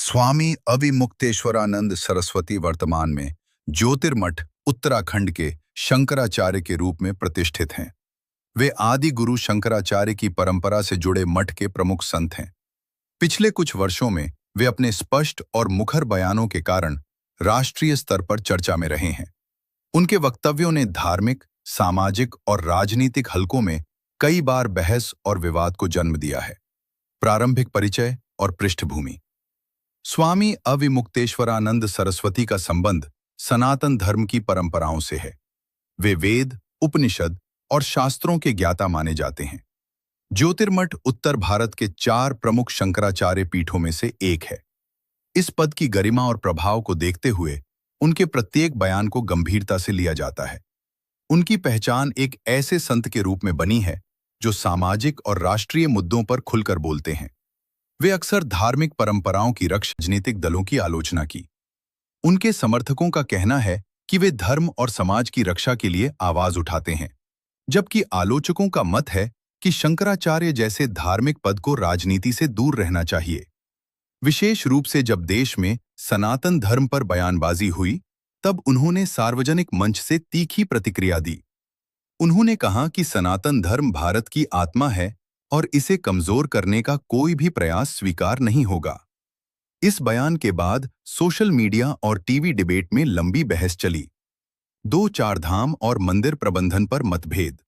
स्वामी अविमुक्तेश्वरानंद सरस्वती वर्तमान में ज्योतिर्मठ उत्तराखंड के शंकराचार्य के रूप में प्रतिष्ठित हैं। वे आदि गुरु शंकराचार्य की परंपरा से जुड़े मठ के प्रमुख संत हैं। पिछले कुछ वर्षों में वे अपने स्पष्ट और मुखर बयानों के कारण राष्ट्रीय स्तर पर चर्चा में रहे हैं। उनके वक्तव्यों ने धार्मिक, सामाजिक और राजनीतिक हलकों में कई बार बहस और विवाद को जन्म दिया है। प्रारंभिक परिचय और पृष्ठभूमि। स्वामी अविमुक्तेश्वरानंद सरस्वती का संबंध सनातन धर्म की परंपराओं से है। वे वेद, उपनिषद और शास्त्रों के ज्ञाता माने जाते हैं। ज्योतिर्मठ उत्तर भारत के 4 प्रमुख शंकराचार्य पीठों में से एक है। इस पद की गरिमा और प्रभाव को देखते हुए उनके प्रत्येक बयान को गंभीरता से लिया जाता है। उनकी पहचान एक ऐसे संत के रूप में बनी है जो सामाजिक और राष्ट्रीय मुद्दों पर खुलकर बोलते हैं। वे अक्सर धार्मिक परंपराओं की रक्षा, राजनीतिक दलों की आलोचना की। उनके समर्थकों का कहना है कि वे धर्म और समाज की रक्षा के लिए आवाज उठाते हैं, जबकि आलोचकों का मत है कि शंकराचार्य जैसे धार्मिक पद को राजनीति से दूर रहना चाहिए। विशेष रूप से जब देश में सनातन धर्म पर बयानबाजी हुई, तब उन्होंने सार्वजनिक मंच से तीखी प्रतिक्रिया दी। उन्होंने कहा कि सनातन धर्म भारत की आत्मा है और इसे कमजोर करने का कोई भी प्रयास स्वीकार नहीं होगा। इस बयान के बाद सोशल मीडिया और टीवी डिबेट में लंबी बहस चली। 2 चारधाम और मंदिर प्रबंधन पर मतभेद।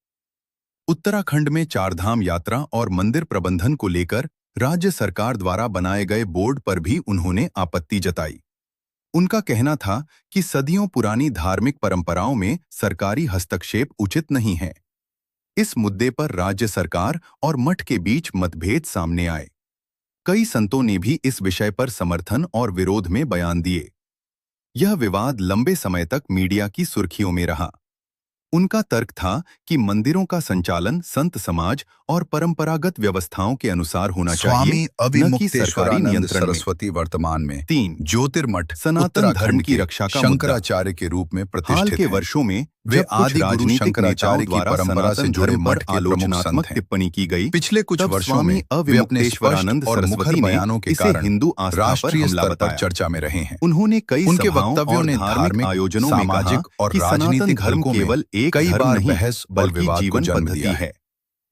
उत्तराखंड में चारधाम यात्रा और मंदिर प्रबंधन को लेकर राज्य सरकार द्वारा बनाए गए बोर्ड पर भी उन्होंने आपत्ति जताई। उनका कहना था कि सदियों पुरानी धार्मिक परंपराओं में सरकारी हस्तक्षेप उचित नहीं है। इस मुद्दे पर राज्य सरकार और मठ के बीच मतभेद सामने आए। कई संतों ने भी इस विषय पर समर्थन और विरोध में बयान दिए। यह विवाद लंबे समय तक मीडिया की सुर्खियों में रहा। उनका तर्क था कि मंदिरों का संचालन संत समाज और परंपरागत व्यवस्थाओं के अनुसार होना चाहिए, न कि सरकारी नियंत्रण में। सरस्वती वर्तमान में 3 ज्योतिर्मठ सनातन धर्म की रक्षा का शंकराचार्य के रूप में प्रतिष्ठित हाल के हैं। वर्षों में वे आदि गुरु शंकराचार्य की द्वारा परंपरा से सनातन जुड़े धर्म मठ पर के प्रमुख आलोचनात्मक संत हैं। टिप्पणी की गई। पिछले कुछ तब वर्षों स्वामी में वे अपने अविमुक्तेश्वरानंद स्पष्ट और सरस्वती मुखर ने बयानों के इसे कारण हिंदू आस्था पर राष्ट्रीय हमला स्तर पर बताया। चर्चा में रहे हैं। उन्होंने कई उनके सभाओं वक्तव्यों और ने धार्मिक आयोजनों में कहा सामाजिक और कि सनातन राजनीतिक धर्म हलकों में केवल एक कई धर्म बार नहीं, बहस और बल्कि विवाद को जीवन जन्म पद्धति दिया है।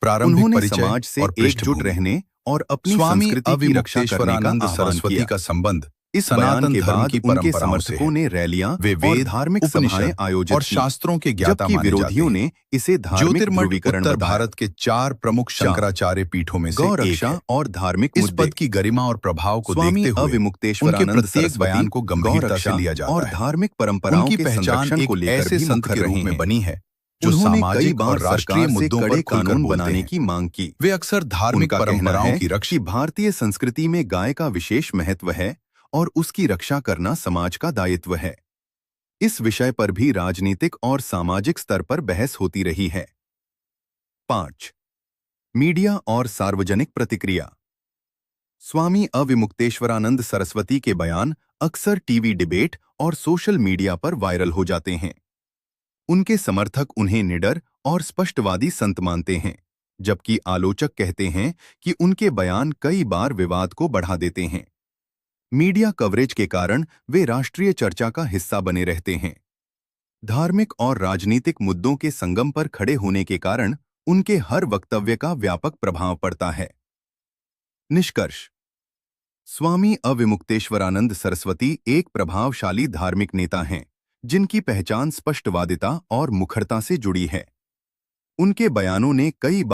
प्रारंभिक उन्होंने परिचय समाज से और एकजुट पृष्ठभूमि। रहने और अपनी स्वामी संस्कृति की रक्षा करने का अविमुक्तेश्वरानंद आह्वान सरस्वती किया। का संबंध इस बयान सनातन के धर्म बाद की उनके परंपराओं से समर्थकों है। ने रैलियां वे और वेद, धार्मिक सभाएं उपनिषद आयोजित और की, शास्त्रों के ज्ञाता जबकि माने जाते विरोधियों हैं। ने इसे धार्मिक ज्योतिर्मठ ध्रुवीकरण उत्तर बताया। भारत के 4 प्रमुख शंकराचार्य पीठों में से गौ एक रक्षा है। और धार्मिक इस मुद्दे। पद की गरिमा और प्रभाव को स्वामी देखते हुए उनके अविमुक्तेश्वरानंद प्रत्येक बयान को गौ गंभीरता से रक्षा लिया जाता और है। धार्मिक परंपराओं उनकी के पहचान संरक्षण एक को लेकर ऐसे भी संत मुखर के रहे रूप में हैं। बनी है जो उन्होंने कई सामाजिक बार और राष्ट्रीय सरकार से मुद्दों पर कड़े खुलकर कानून बोलते बनाने हैं। की मांग की। वे अक्सर धार्मिक उनका कहना परंपराओं है की कि रक्षा भारतीय संस्कृति में गाय का विशेष महत्व है और उसकी रक्षा करना समाज का दायित्व है। इस विषय पर भी राजनीतिक और सामाजिक स्तर पर बहस होती रही है। 5 मीडिया और सार्वजनिक प्रतिक्रिया। स्वामी अविमुक्तेश्वरानंद सरस्वती के बयान अक्सर टीवी डिबेट और सोशल मीडिया पर वायरल हो जाते हैं। उनके समर्थक उन्हें निडर और स्पष्टवादी संत मानते हैं, जबकि आलोचक कहते हैं कि उनके बयान कई बार विवाद को बढ़ा देते हैं। मीडिया कवरेज के कारण वे राष्ट्रीय चर्चा का हिस्सा बने रहते हैं। धार्मिक और राजनीतिक मुद्दों के संगम पर खड़े होने के कारण उनके हर वक्तव्य का व्यापक प्रभाव पड़ता है। निष्कर्ष। स्वामी अविमुक्तेश्वरानंद सरस्वती एक प्रभावशाली धार्मिक नेता हैं, जिनकी पहचान स्पष्टवादिता और मुखरता से जुड़ी है। उनके बयानों ने कई